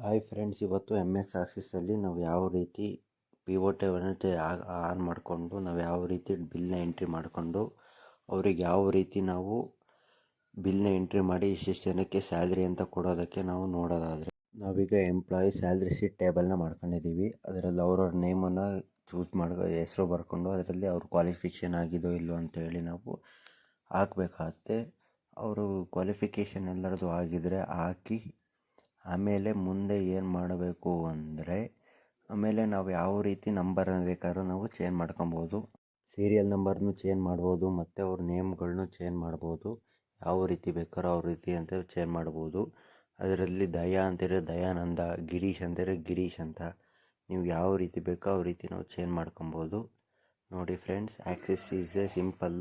Hi friends, ಇವತ್ತು M X ಆಕ್ಸಿಸಲ್ಲಿ ನಾವು ಯಾವ ರೀತಿ ಪಿ ಒ ಟಿವನ್ನು ಆನ್ ಮಾಡಿಕೊಂಡು ನಾವು ಯಾವ ರೀತಿ ಬಿಲ್ನ ಎಂಟ್ರಿ ಮಾಡಿಕೊಂಡು ಅವ್ರಿಗೆ ಯಾವ ರೀತಿ ನಾವು ಬಿಲ್ನ ಎಂಟ್ರಿ ಮಾಡಿ ಇಷ್ಟಿಷ್ಟು ಜನಕ್ಕೆ ಸ್ಯಾಲ್ರಿ ಅಂತ ಕೊಡೋದಕ್ಕೆ ನಾವು ನೋಡೋದಾದರೆ, ನಾವೀಗ ಎಂಪ್ಲಾಯಿ ಸ್ಯಾಲ್ರಿ ಶೀಟ್ ಟೇಬಲ್ನ ಮಾಡ್ಕೊಂಡಿದ್ದೀವಿ. ಅದರಲ್ಲಿ ಅವ್ರವ್ರ ನೇಮನ್ನು ಚೂಸ್ ಹೆಸರು ಬರ್ಕೊಂಡು ಅದರಲ್ಲಿ ಅವ್ರ ಕ್ವಾಲಿಫಿಕೇಷನ್ ಆಗಿದೋ ಇಲ್ಲೋ ಅಂತೇಳಿ ನಾವು ಹಾಕಬೇಕಾಗತ್ತೆ. ಅವರು ಕ್ವಾಲಿಫಿಕೇಷನ್ ಎಲ್ಲರದು ಆಗಿದರೆ ಹಾಕಿ ಆಮೇಲೆ ಮುಂದೆ ಏನು ಮಾಡಬೇಕು ಅಂದರೆ, ಆಮೇಲೆ ನಾವು ಯಾವ ರೀತಿ ನಂಬರನ್ನು ಬೇಕಾದ್ರೂ ನಾವು ಚೇಂಜ್ ಮಾಡ್ಕೊಬೋದು. ಸೀರಿಯಲ್ ನಂಬರ್ನು ಚೇಂಜ್ ಮಾಡ್ಬೋದು ಮತ್ತು ಅವ್ರ ನೇಮ್ಗಳನ್ನೂ ಚೇಂಜ್ ಮಾಡ್ಬೋದು. ಯಾವ ರೀತಿ ಬೇಕಾದ್ರೋ ಅವ್ರ ರೀತಿ ಅಂತ ಚೇಂಜ್ ಮಾಡ್ಬೋದು. ಅದರಲ್ಲಿ ದಯಾ ಅಂತಿದ್ರೆ ದಯಾನಂದ, ಗಿರೀಶ್ ಅಂತಿದ್ರೆ ಗಿರೀಶ್ ಅಂತ, ನೀವು ಯಾವ ರೀತಿ ಬೇಕೋ ಆ ರೀತಿ ನಾವು ಚೇಂಜ್ ಮಾಡ್ಕೊಬೋದು. ನೋಡಿ friends, Axis is A simple.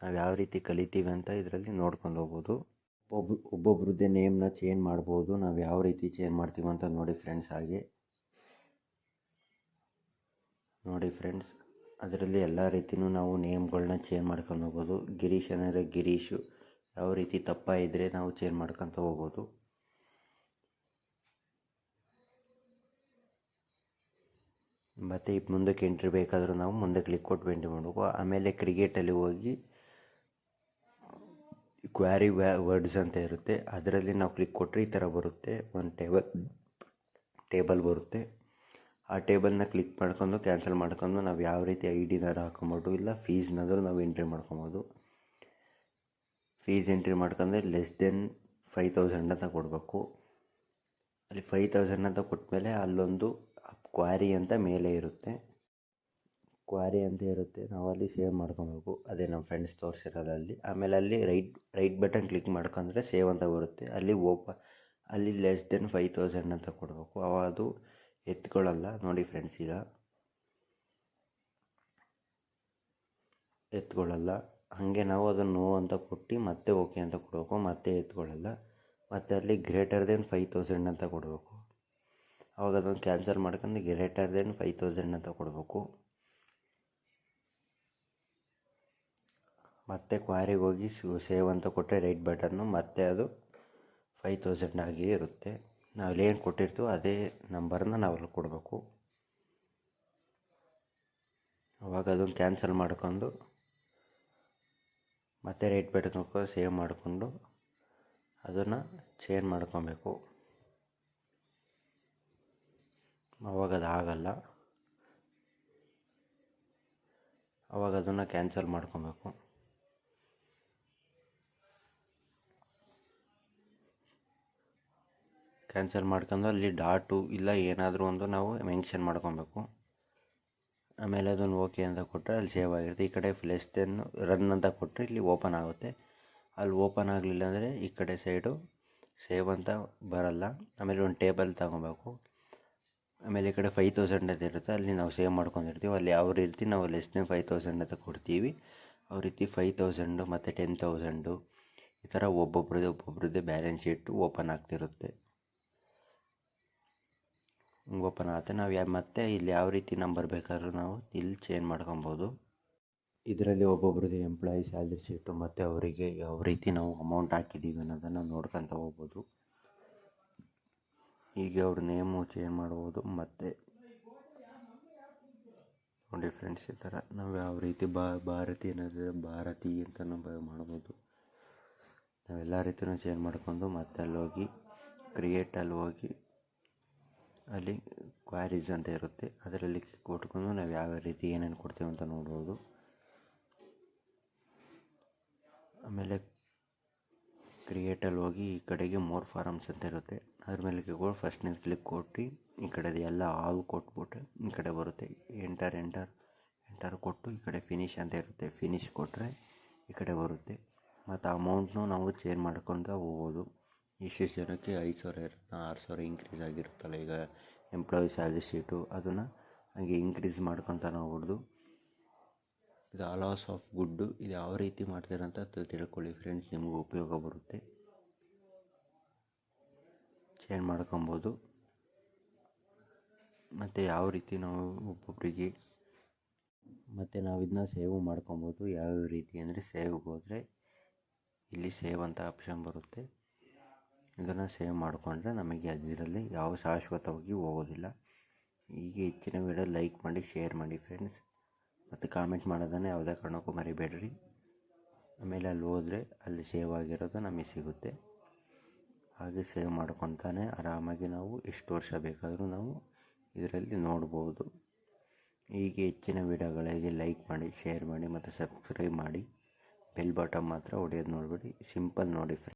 ನಾವು ಯಾವ ರೀತಿ ಕಲಿತೀವಿ ಅಂತ ಇದರಲ್ಲಿ ನೋಡ್ಕೊಂಡು ಹೋಗ್ಬೋದು. ಒಬ್ಬೊಬ್ರದ್ದೇ ನೇಮ್ನ ಚೇಂಜ್ ಮಾಡ್ಬೋದು. ನಾವು ಯಾವ ರೀತಿ ಚೇಂಜ್ ಮಾಡ್ತೀವಿ ಅಂತ ನೋಡಿ ಫ್ರೆಂಡ್ಸ್. ಹಾಗೆ ನೋಡಿ ಫ್ರೆಂಡ್ಸ್, ಅದರಲ್ಲಿ ಎಲ್ಲ ರೀತಿಯೂ ನಾವು ನೇಮ್ಗಳನ್ನ ಚೇಂಜ್ ಮಾಡ್ಕೊಂಡು ಹೋಗ್ಬೋದು. ಗಿರೀಶ್ ಅಂದರೆ ಗಿರೀಶು, ಯಾವ ರೀತಿ ತಪ್ಪಾಯಿದ್ರೆ ನಾವು ಚೇಂಜ್ ಮಾಡ್ಕೊತ ಹೋಗ್ಬೋದು. ಮತ್ತು ಈಗ ಮುಂದಕ್ಕೆ ಎಂಟ್ರಿ ಬೇಕಾದರೂ ನಾವು ಮುಂದೆ ಕ್ಲಿಕ್ ಕೊಟ್ಟು ಎಂಟ್ರಿ ಮಾಡಬೇಕು. ಆಮೇಲೆ ಕ್ರಿಕೆಟಲ್ಲಿ ಹೋಗಿ ಕ್ವಾರಿ ವರ್ಡ್ಸ್ ಅಂತ ಇರುತ್ತೆ, ಅದರಲ್ಲಿ ನಾವು ಕ್ಲಿಕ್ ಕೊಟ್ಟರೆ ಈ ಥರ ಬರುತ್ತೆ. ಒಂದು ಟೇಬಲ್ ಬರುತ್ತೆ. ಆ ಟೇಬಲ್ನ ಕ್ಲಿಕ್ ಮಾಡ್ಕೊಂಡು ಕ್ಯಾನ್ಸಲ್ ಮಾಡ್ಕೊಂಡು ನಾವು ಯಾವ ರೀತಿ ಐ ಡಿನಾರು ಹಾಕೊಬೋದು, ಇಲ್ಲ ಫೀಸ್ನಾದರೂ ನಾವು ಎಂಟ್ರಿ ಮಾಡ್ಕೊಬೋದು. ಫೀಸ್ ಎಂಟ್ರಿ ಮಾಡ್ಕೊಂಡ್ರೆ <5,000 ಅಂತ ಕೊಡಬೇಕು. ಅಲ್ಲಿ 5,000 ಅಂತ ಕೊಟ್ಟಮೇಲೆ ಅಲ್ಲೊಂದು ಕ್ವಾರಿ ಅಂತ ಮೇಲೆ ಇರುತ್ತೆ, ಕ್ವಾರಿ ಅಂತ ಇರುತ್ತೆ. ನಾವು ಅಲ್ಲಿ ಸೇವ್ ಮಾಡ್ಕೊಬೇಕು. ಅದೇ ನಮ್ಮ ಫ್ರೆಂಡ್ಸ್ ತೋರಿಸಿರೋದಲ್ಲಿ. ಆಮೇಲೆ ಅಲ್ಲಿ ರೈಟ್ ಬಟನ್ ಕ್ಲಿಕ್ ಮಾಡ್ಕೊಂಡ್ರೆ ಸೇವ್ ಅಂತ ಬರುತ್ತೆ. ಅಲ್ಲಿ ಅಲ್ಲಿ <5,000 ಅಂತ ಕೊಡಬೇಕು. ಅದು ಎತ್ಕೊಳ್ಳಲ್ಲ. ನೋಡಿ ಫ್ರೆಂಡ್ಸ್, ಈಗ ಎತ್ಕೊಳ್ಳಲ್ಲ. ಹಾಗೆ ನಾವು ಅದನ್ನು ನೋ ಅಂತ ಕೊಟ್ಟು ಮತ್ತೆ ಓಕೆ ಅಂತ ಕೊಡಬೇಕು. ಮತ್ತೆ ಎತ್ಕೊಳ್ಳಲ್ಲ. ಮತ್ತು ಅಲ್ಲಿ <5,000 ಅಂತ ಕೊಡಬೇಕು. ಅವಾಗ ಅದನ್ನು ಕ್ಯಾನ್ಸಲ್ ಮಾಡ್ಕೊಂಡು <5,000 ಅಂತ ಕೊಡಬೇಕು. ಮತ್ತೆ ಕ್ವಾರಿಗೆ ಹೋಗಿ ಸೇವ್ ಅಂತ ಕೊಟ್ಟರೆ ರೈಟ್ ಬಟನ್ನು ಮತ್ತೆ ಅದು 5,000 ಆಗಿ ಇರುತ್ತೆ. ನಾವಲ್ಲೇನು ಕೊಟ್ಟಿರ್ತೀವೋ ಅದೇ ನಂಬರನ್ನ ನಾವಲ್ಲಿ ಕೊಡಬೇಕು. ಅವಾಗ ಅದನ್ನು ಕ್ಯಾನ್ಸಲ್ ಮಾಡ್ಕೊಂಡು ಮತ್ತೆ ರೈಟ್ ಬಟನ್ ಹೋಗಿ ಸೇವ್ ಮಾಡಿಕೊಂಡು ಅದನ್ನು ಚೇಂಜ್ ಮಾಡ್ಕೊಬೇಕು. ಅವಾಗ ಅದು ಆಗಲ್ಲ. ಅವಾಗ ಅದನ್ನು ಕ್ಯಾನ್ಸಲ್ ಮಾಡ್ಕೊಬೇಕು. ಕ್ಯಾನ್ಸಲ್ ಮಾಡ್ಕೊಂಡು ಅಲ್ಲಿ ಡಾಟು ಇಲ್ಲ ಏನಾದರೂ ಒಂದು ನಾವು ಮೆನ್ಷನ್ ಮಾಡ್ಕೊಬೇಕು. ಆಮೇಲೆ ಅದನ್ನು ಓಕೆ ಅಂತ ಕೊಟ್ಟರೆ ಅಲ್ಲಿ ಸೇವ್ ಆಗಿರುತ್ತೆ. ಈ ಕಡೆ ರನ್ ಅಂತ ಕೊಟ್ಟರೆ ಇಲ್ಲಿ ಓಪನ್ ಆಗುತ್ತೆ. ಅಲ್ಲಿ ಓಪನ್ ಆಗಲಿಲ್ಲ ಅಂದರೆ ಈ ಕಡೆ ಸೈಡು ಸೇವ್ ಅಂತ ಬರಲ್ಲ. ಆಮೇಲೆ ಒಂದು ಟೇಬಲ್ ತಗೊಬೇಕು. ಆಮೇಲೆ ಈ ಕಡೆ 5,000 ಅಂತ ಇರುತ್ತೆ, ಅಲ್ಲಿ ನಾವು ಸೇವ್ ಮಾಡ್ಕೊಂಡಿರ್ತೀವಿ. ಅಲ್ಲಿ ಯಾವ ರೀತಿ ನಾವು <5,000 ಅಂತ ಕೊಡ್ತೀವಿ, ಯಾವ ರೀತಿ 5,000 ಮತ್ತು 10,000 ಈ ಥರ ಒಬ್ಬೊಬ್ರದ್ದೇ ಬ್ಯಾಲೆನ್ಸ್ ಶೀಟು ಓಪನ್ ಆಗ್ತಿರುತ್ತೆ. ಓಪನ್ ಆಗುತ್ತೆ. ನಾವು ಮತ್ತೆ ಇಲ್ಲಿ ಯಾವ ರೀತಿ ನಂಬರ್ ಬೇಕಾದ್ರೂ ನಾವು ಇಲ್ಲಿ ಚೇಂಜ್ ಮಾಡ್ಕೊಬೋದು. ಇದರಲ್ಲಿ ಒಬ್ಬೊಬ್ರದ್ದು ಎಂಪ್ಲಾಯಿ ಸ್ಯಾಲ್ರಿ ಶೀಟು ಮತ್ತು ಅವರಿಗೆ ಯಾವ ರೀತಿ ನಾವು ಅಮೌಂಟ್ ಹಾಕಿದ್ದೀವಿ ಅನ್ನೋದನ್ನು ನೋಡ್ಕೊತ ಹೋಗ್ಬೋದು. ಹೀಗೆ ಅವ್ರ ನೇಮು ಚೇಂಜ್ ಮಾಡ್ಬೋದು. ಮತ್ತು ನೋಡಿ ಫ್ರೆಂಡ್ಸ್, ಈ ಥರ ನಾವು ಯಾವ ರೀತಿ ಭಾರತಿ ಏನಾದರೆ ಭಾರತಿ ಅಂತ ನಾವು ಮಾಡ್ಬೋದು. ನಾವೆಲ್ಲ ರೀತಿಯೂ ಚೇಂಜ್ ಮಾಡ್ಕೊಂಡು ಮತ್ತೆ ಅಲ್ಲಿ ಹೋಗಿ ಕ್ರಿಯೇಟಲ್ಲಿ ಹೋಗಿ ಅಲ್ಲಿ ಕ್ವಾರೀಸ್ ಅಂತ ಇರುತ್ತೆ, ಅದರಲ್ಲಿ ಕೊಟ್ಕೊಂಡು ನಾವು ಯಾವ ರೀತಿ ಏನೇನು ಕೊಡ್ತೀವಿ ಅಂತ ನೋಡ್ಬೋದು. ಆಮೇಲೆ ಕ್ರಿಯೇಟಲ್ಲಿ ಹೋಗಿ ಈ ಕಡೆಗೆ ಮೋರ್ ಫಾರಮ್ಸ್ ಅಂತ ಇರುತ್ತೆ, ಅದ್ರ ಮೇಲೆ ಫಸ್ಟ್ನೇದು ಕ್ಲಿಕ್ ಕೊಟ್ಟು ಈ ಕಡೆದು ಎಲ್ಲ ಆಲ್ ಕೊಟ್ಬಿಟ್ಟು ಈ ಕಡೆ ಬರುತ್ತೆ. ಎಂಟರ್ ಕೊಟ್ಟು ಈ ಕಡೆ ಫಿನಿಶ್ ಅಂತ ಇರುತ್ತೆ, ಫಿನಿಶ್ ಕೊಟ್ಟರೆ ಈ ಕಡೆ ಬರುತ್ತೆ. ಮತ್ತು ಅಮೌಂಟ್ನು ನಾವು ಚೇಂಜ್ ಮಾಡ್ಕೊತ ಹೋಗ್ಬೋದು. ಇಷ್ಟು ಜನಕ್ಕೆ 5,000 ಇರುತ್ತೆ, 6,000 ಇಂಕ್ರೀಸ್ ಆಗಿರುತ್ತಲ್ಲ ಈಗ ಎಂಪ್ಲಾಯಿ ಸ್ಯಾಲ್ರಿ ಶೀಟು, ಅದನ್ನು ಹಾಗೆ ಇಂಕ್ರೀಸ್ ಮಾಡ್ಕೊತಾನೆ ಹೋಗ್ಬೋದು. ಇದು ಆಲಾಸ್ ಆಫ್ ಗುಡ್ಡು. ಇದು ಯಾವ ರೀತಿ ಮಾಡ್ತೀರಂತ ತಿಳ್ಕೊಳ್ಳಿ ಫ್ರೆಂಡ್ಸ್, ನಿಮಗೂ ಉಪಯೋಗ ಬರುತ್ತೆ. ಚೇಂಜ್ ಮಾಡ್ಕೊಬೋದು. ಮತ್ತು ಯಾವ ರೀತಿ ನಾವು ಒಬ್ಬೊಬ್ಬರಿಗೆ ಮತ್ತು ನಾವು ಇದನ್ನ ಸೇವ್ ಮಾಡ್ಕೊಬೋದು. ಯಾವ ರೀತಿ ಅಂದರೆ ಸೇವ್ಗೆ ಹೋದರೆ ಇಲ್ಲಿ ಸೇವ್ ಅಂತ ಆಪ್ಷನ್ ಬರುತ್ತೆ, ಇದನ್ನು ಸೇವ್ ಮಾಡಿಕೊಂಡ್ರೆ ನಮಗೆ ಅದರಲ್ಲಿ ಯಾವ ಶಾಶ್ವತವಾಗಿ ಹೋಗೋದಿಲ್ಲ. ಹೀಗೆ ಹೆಚ್ಚಿನ ವಿಡಿಯೋ ಲೈಕ್ ಮಾಡಿ, ಶೇರ್ ಮಾಡಿ ಫ್ರೆಂಡ್ಸ್, ಮತ್ತು ಕಾಮೆಂಟ್ ಮಾಡೋದನ್ನು ಯಾವುದೇ ಕಾರಣಕ್ಕೂ ಮರಿಬೇಡ್ರಿ. ಆಮೇಲೆ ಅಲ್ಲಿ ಹೋದರೆ ಅಲ್ಲಿ ಸೇವ್ ಆಗಿರೋದು ನಮಗೆ ಸಿಗುತ್ತೆ. ಹಾಗೆ ಸೇವ್ ಮಾಡ್ಕೊತಾನೆ ಆರಾಮಾಗಿ ನಾವು ಎಷ್ಟು ವರ್ಷ ಬೇಕಾದರೂ ನಾವು ಇದರಲ್ಲಿ ನೋಡ್ಬೋದು. ಹೀಗೆ ಹೆಚ್ಚಿನ ವಿಡಿಯೋಗಳಿಗೆ ಲೈಕ್ ಮಾಡಿ, ಶೇರ್ ಮಾಡಿ ಮತ್ತು ಸಬ್ಸ್ಕ್ರೈಬ್ ಮಾಡಿ. ಬೆಲ್ ಬಟನ್ ಮಾತ್ರ ಹೊಡೆಯೋದು ನೋಡಿಬಿಡಿ. ಸಿಂಪಲ್ ನೋಡಿ ಫ್ರೆಂಡ್ಸ್.